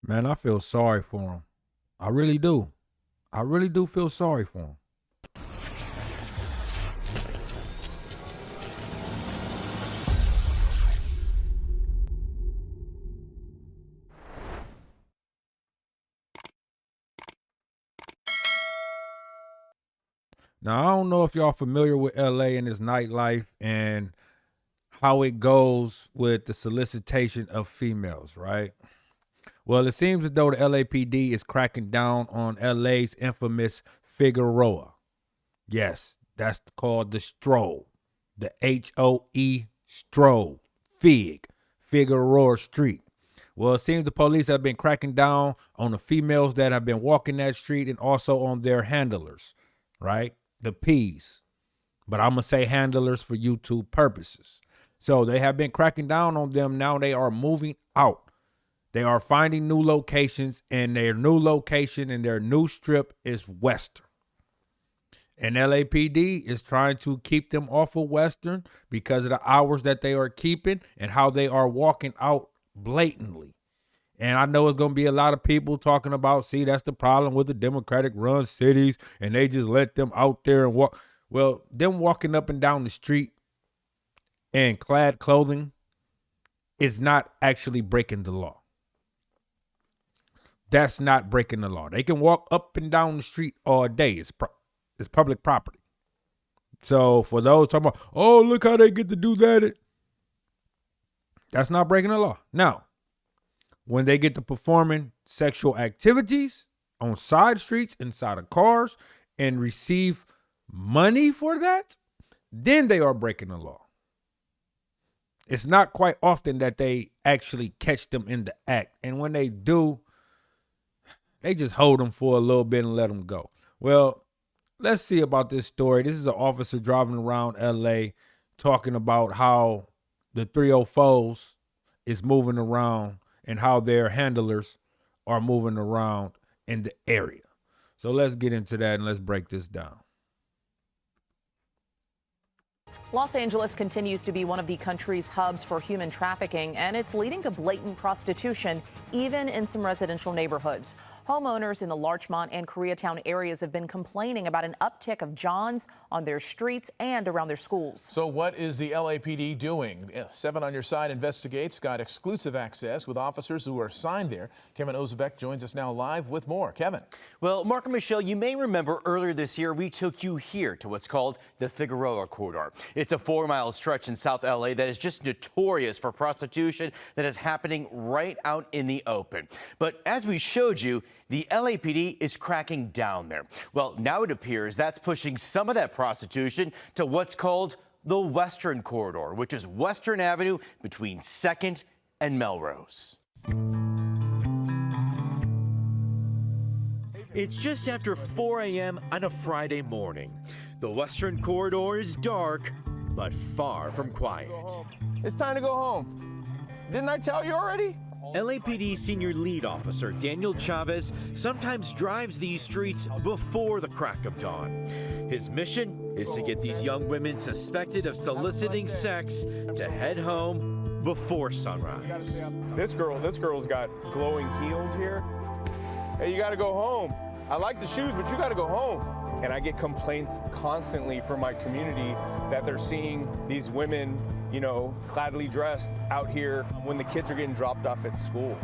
Man, I feel sorry for him. I really do. I really do feel sorry for him. Now, I don't know if y'all familiar with LA and its nightlife and how it goes with the solicitation of females, right? Well, it seems as though the LAPD is cracking down on LA's infamous Figueroa. Yes, that's called the stroll. The HOE stroll. Figueroa Street. Well, it seems the police have been cracking down on the females that have been walking that street and also on their handlers, right? The P's. But I'm going to say handlers for YouTube purposes. So they have been cracking down on them. Now they are moving out. They are finding new locations, and their new location and their new strip is Western. And LAPD is trying to keep them off of Western because of the hours that they are keeping and how they are walking out blatantly. And I know it's going to be a lot of people talking about, see, that's the problem with the Democratic run cities, and they just let them out there and walk. Well, them walking up and down the street in clad clothing is not actually breaking the law. That's not breaking the law. They can walk up and down the street all day. It's public property. So for those talking about, oh, look how they get to do that, that's not breaking the law. Now, when they get to performing sexual activities on side streets, inside of cars, and receive money for that, then they are breaking the law. It's not quite often that they actually catch them in the act. And when they do, they just hold them for a little bit and let them go. Well, let's see about this story. This is an officer driving around LA talking about how the 304s is moving around and how their handlers are moving around in the area. So let's get into that and let's break this down. Los Angeles continues to be one of the country's hubs for human trafficking, and it's leading to blatant prostitution, even in some residential neighborhoods. Homeowners in the Larchmont and Koreatown areas have been complaining about an uptick of Johns on their streets and around their schools. So what is the LAPD doing? 7 on Your Side investigates, got exclusive access with officers who are assigned there. Kevin Ozebek joins us now live with more. Kevin. Well, Mark and Michelle, you may remember earlier this year we took you here to what's called the Figueroa Corridor. It's a 4-mile stretch in South LA that is just notorious for prostitution that is happening right out in the open. But as we showed you, the LAPD is cracking down there. Well, now it appears that's pushing some of that prostitution to what's called the Western Corridor, which is Western Avenue between 2nd and Melrose. It's just after 4 a.m. on a Friday morning. The Western Corridor is dark, but far from quiet. It's time to go home. Didn't I tell you already? LAPD Senior Lead Officer Daniel Chavez sometimes drives these streets before the crack of dawn. His mission is to get these young women suspected of soliciting sex to head home before sunrise. This girl's got glowing heels here. Hey, you gotta go home. I like the shoes, but you gotta go home. And I get complaints constantly from my community that they're seeing these women, you know, claddly dressed out here when the kids are getting dropped off at school.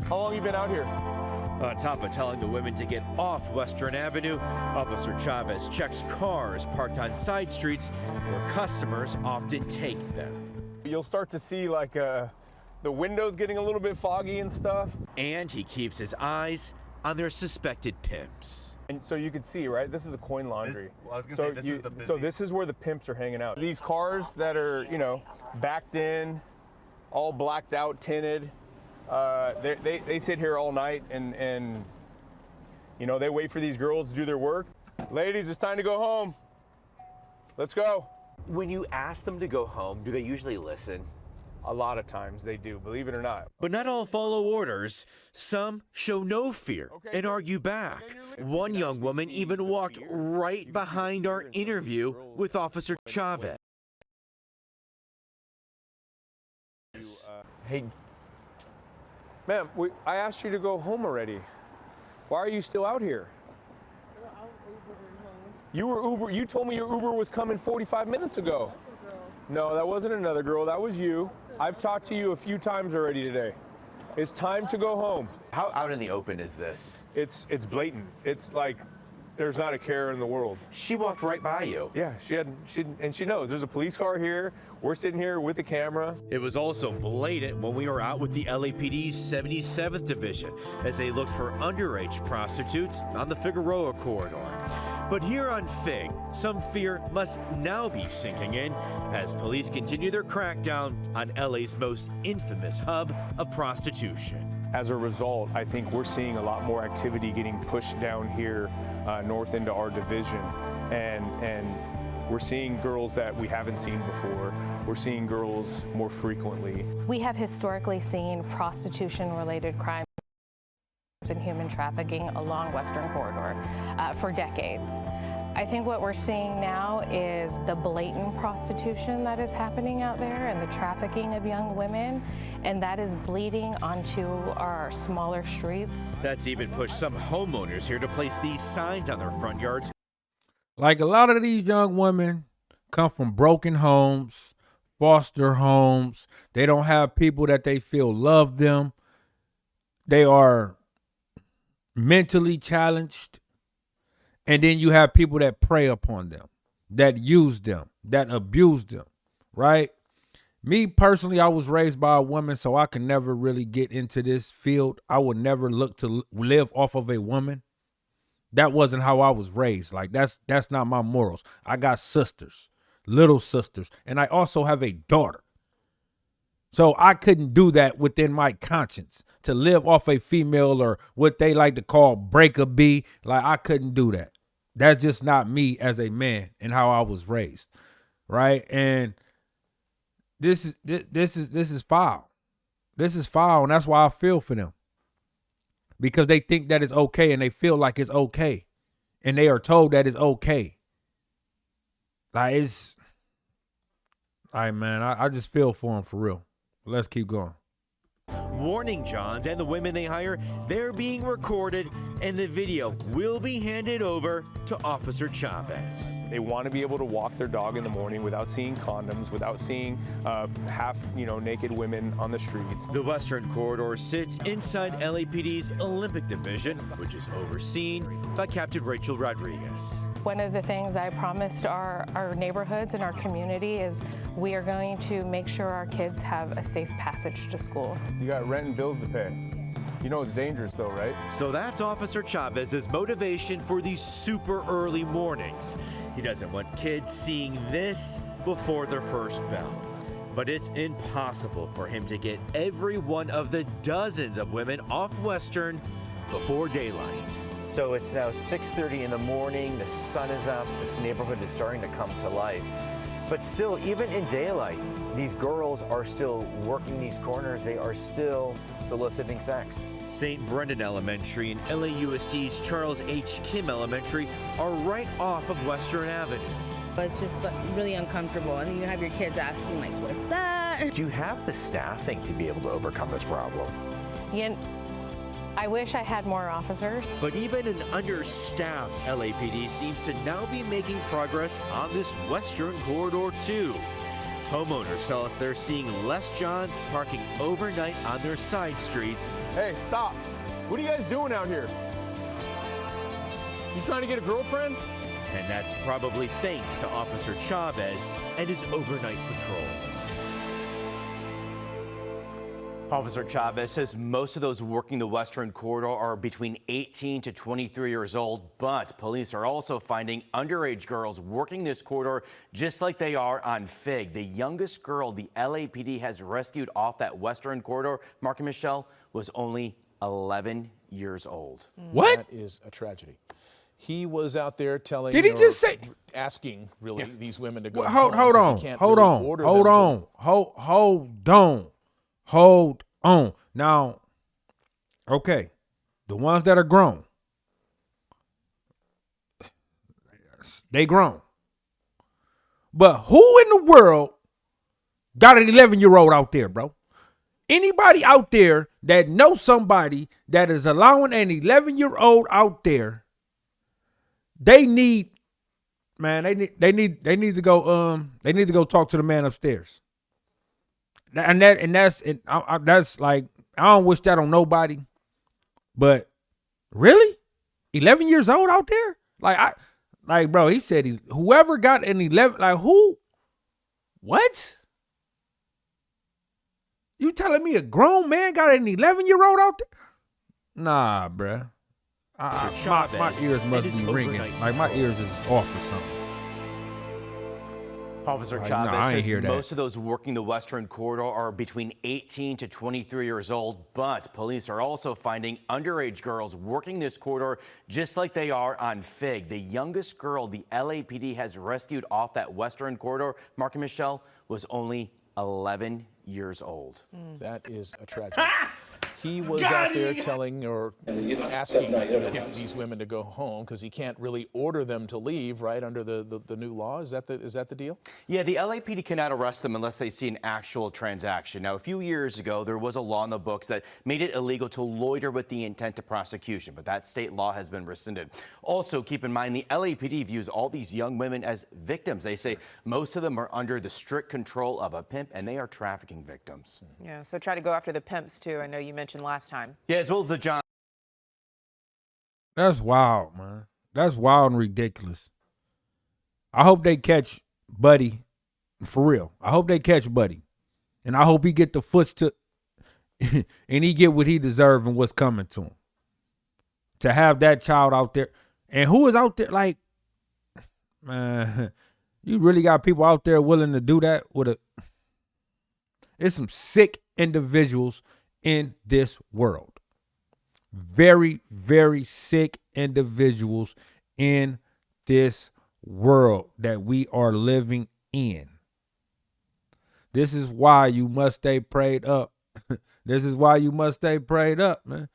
How long you been out here? On top of telling the women to get off Western Avenue, Officer Chavez checks cars parked on side streets where customers often take them. You'll start to see like the windows getting a little bit foggy and stuff. And he keeps his eyes on their suspected pimps. And so you can see, right, this is a coin laundry. So this is where the pimps are hanging out. These cars that are, you know, backed in, all blacked out, tinted, they sit here all night and, you know, they wait for these girls to do their work. Ladies, it's time to go home. Let's go. When you ask them to go home, do they usually listen? A lot of times they do, believe it or not. But not all follow orders. Some show no fear and argue back. One young woman even walked right behind our interview with Officer Chavez. Hey, Ma'am, I asked you to go home already. Why are you still out here? You were Uber. You told me your Uber was coming 45 minutes ago. No, that wasn't another girl. That was you. I've talked to you a few times already today. It's time to go home. How out in the open is this? It's blatant. It's like there's not a care in the world. She walked right by you. Yeah, she knows. There's a police car here. We're sitting here with the camera. It was also blatant when we were out with the LAPD's 77th Division as they looked for underage prostitutes on the Figueroa corridor. But here on Fig, some fear must now be sinking in as police continue their crackdown on LA's most infamous hub of prostitution. As a result, I think we're seeing a lot more activity getting pushed down here north into our division. And we're seeing girls that we haven't seen before. We're seeing girls more frequently. We have historically seen prostitution-related crimes and human trafficking along Western Corridor for decades. I think what we're seeing now is the blatant prostitution that is happening out there and the trafficking of young women, and that is bleeding onto our smaller streets. That's even pushed some homeowners here to place these signs on their front yards. Like, a lot of these young women come from broken homes, foster homes. They don't have people that they feel love them. They are mentally challenged. And then you have people that prey upon them, that use them, that abuse them, right? Me personally, I was raised by a woman, so I can never really get into this field. I would never look to live off of a woman. That wasn't how I was raised. Like, that's not my morals. I got sisters, little sisters, and I also have a daughter. So I couldn't do that within my conscience, to live off a female, or what they like to call break a bee. Like, I couldn't do that. That's just not me as a man and how I was raised, right? And this is foul. This is foul, and that's why I feel for them. Because they think that it's okay, and they feel like it's okay, and they are told that it's okay. Like, it's, all right, man, I just feel for them for real. Let's keep going. Warning Johns and the women they hire, they're being recorded, and the video will be handed over to Officer Chavez. They want to be able to walk their dog in the morning without seeing condoms, without seeing half, naked women on the streets. The Western Corridor sits inside LAPD's Olympic Division, which is overseen by Captain Rachel Rodriguez. One of the things I promised our neighborhoods and our community is we are going to make sure our kids have a safe passage to school. You got rent and bills to pay. You know it's dangerous though, right? So that's Officer Chavez's motivation for these super early mornings. He doesn't want kids seeing this before their first bell. But it's impossible for him to get every one of the dozens of women off Western before daylight. So it's now 6:30 in the morning, the sun is up, this neighborhood is starting to come to life. But still, even in daylight, these girls are still working these corners. They are still soliciting sex. St. Brendan Elementary and LAUSD's Charles H. Kim Elementary are right off of Western Avenue. It's just really uncomfortable, and then you have your kids asking, like, what's that? Do you have the staffing to be able to overcome this problem? I wish I had more officers. But even an understaffed LAPD seems to now be making progress on this Western Corridor too. Homeowners tell us they're seeing less Johns parking overnight on their side streets. Hey, stop. What are you guys doing out here? You trying to get a girlfriend? And that's probably thanks to Officer Chavez and his overnight patrols. Officer Chavez says most of those working the Western Corridor are between 18 to 23 years old, but police are also finding underage girls working this corridor just like they are on Fig. The youngest girl the LAPD has rescued off that Western Corridor, Mark and Michelle, was only 11 years old. What? That is a tragedy. He was out there telling. Did he just say? Asking really these women to go. Well, home hold on. because he can't Hold really on. order Hold them on. to- Hold on. Now, okay, the ones that are grown, they grown. But who in the world got an 11-year-old out there, bro? Anybody out there that knows somebody that is allowing an 11-year-old out there, they need to go talk to the man upstairs. That's like, I don't wish that on nobody, but really, 11 years old out there, bro, he said whoever got an 11, like who, what? You telling me a grown man got an 11-year-old out there? Nah, bruh. My ears must be ringing. Like my ears is off or something. Officer Chavez says most of those working the Western Corridor are between 18 to 23 years old, but police are also finding underage girls working this corridor just like they are on Fig. The youngest girl the LAPD has rescued off that Western Corridor, Mark and Michelle, was only 11 years old. That is a tragedy. He was out there telling or asking these women to go home because he can't really order them to leave, right, under the new law. Is that the deal? Yeah, the LAPD cannot arrest them unless they see an actual transaction. Now, a few years ago, there was a law in the books that made it illegal to loiter with the intent to prosecution, but that state law has been rescinded. Also, keep in mind, the LAPD views all these young women as victims. They say most of them are under the strict control of a pimp, and they are trafficking victims. Yeah, so try to go after the pimps, too. I know you mentioned last time. Yeah, as well as the John. That's wild, man. That's wild and ridiculous. I hope they catch Buddy, for real. I hope they catch Buddy, and I hope he get the foots to, and he get what he deserves and what's coming to him. To have that child out there, and who is out there, like, man, you really got people out there willing to do that with it's some sick individuals in this world. Very, very sick individuals in this world that we are living in. This is why you must stay prayed up. This is why you must stay prayed up, man.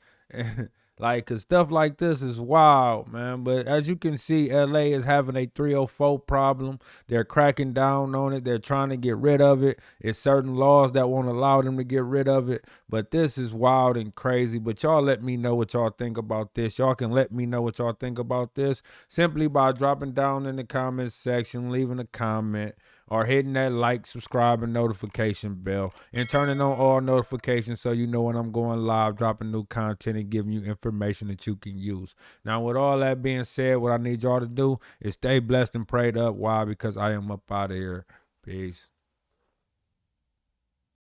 Like, cause stuff like this is wild, man. But as you can see, LA is having a 304 problem. They're cracking down on it. They're trying to get rid of it. It's certain laws that won't allow them to get rid of it. But this is wild and crazy. But y'all let me know what y'all think about this. Y'all can let me know what y'all think about this simply by dropping down in the comments section, leaving a comment, or hitting that like, subscribe, and notification bell, and turning on all notifications so you know when I'm going live, dropping new content, and giving you information that you can use. Now, with all that being said, what I need y'all to do is stay blessed and prayed up. Why? Because I am up out of here. Peace.